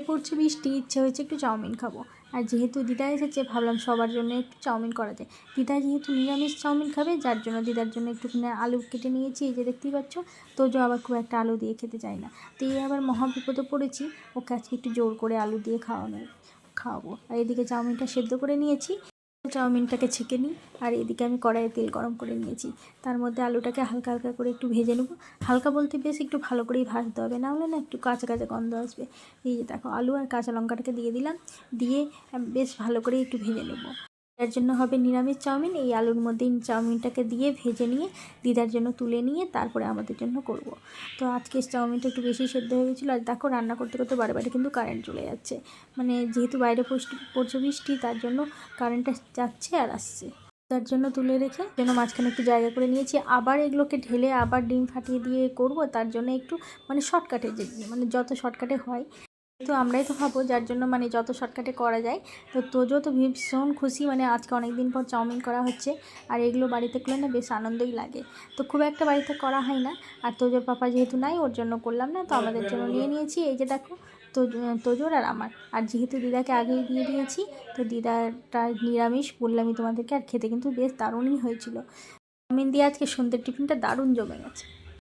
পড়ছে বৃষ্টি, ইচ্ছে হয়েছে একটু চাউমিন খাবো। আর যেহেতু দিদা এসেছে ভাবলাম সবার জন্য একটু চাউমিন করা যায়। দিদা যেহেতু নিরামিষ চাউমিন খাবে, যার জন্য দিদার জন্য একটুখানি আলু কেটে নিয়েছি, এই যে দেখতেই পাচ্ছ। তোজো আবার খুব একটা আলু দিয়ে খেতে চায় না, তো এই আবার মহা বিপদে পড়েছি। ওকে আজকে একটু জোর করে আলু দিয়ে খাওয়াবো। আর এদিকে চাউমিনটা সেদ্ধ করে নিয়েছি, চাউমিনটাকে ছেঁকে নিই। আর এদিকে আমি কড়াইয়ে তেল গরম করে নিয়েছি, তার মধ্যে আলুটাকে হালকা হালকা করে একটু ভেজে নেব। হালকা বলতে বেশ একটু ভালো করেই ভাজতে হবে, না হলে না একটু কাঁচা কাঁচা গন্ধ আসবে। এই যে দেখো, আলু আর কাঁচা লঙ্কাটাকে দিয়ে দিলাম, দিয়ে বেশ ভালো করে একটু ভেজে নেব। এর জন্য হবে নিরামিষ চাউমিন। এই আলুর মধ্যেই চাউমিনটাকে দিয়ে ভেজে নিয়ে দিদার জন্য তুলে নিয়ে তারপরে আমাদের জন্য করব। তো আজকে চাউমিনটা একটু বেশি সেদ্ধ হয়ে গেছিলো। আর দেখো, রান্না করতে করতে বারে বারে কিন্তু কারেন্ট চলে যাচ্ছে, মানে যেহেতু বাইরে পড়ছে বৃষ্টি, তার জন্য কারেন্টটা যাচ্ছে আর আসছে। তার জন্য তুলে রেখে যেন মাঝখানে একটু জায়গা করে নিয়েছি। আবার এগুলোকে ঢেলে আবার ডিম ফাটিয়ে দিয়ে করব, তার জন্য একটু মানে শর্টকাটে, যে মানে যত শর্টকাটে হয়। তো আমরাই তো ভাবো, যার জন্য মানে যত শর্টকাটে করা যায়। তো তোজো তো ভীষণ খুশি, মানে আজকে অনেক দিন পর চাউমিন করা হচ্ছে। আর এগুলো বাড়িতে করলে না বেশ আনন্দই লাগে। তো খুব একটা বাড়িতে করা হয় না। আর তোজোর পাপা যেহেতু নাই, ওর জন্য করলাম না, তো আমাদের জন্য নিয়ে নিয়েছি। এই যে দেখো, তোজোর আর আমার। আর যেহেতু দিদাকে আগেই দিয়ে দিয়েছি, তো দিদাটা নিরামিষ বললামই তোমাদেরকে। আর খেতে কিন্তু বেশ দারুণই হয়েছিল। চাউমিন দিয়ে আজকে সন্ধ্যের টিফিনটা দারুণ জমে গেছে।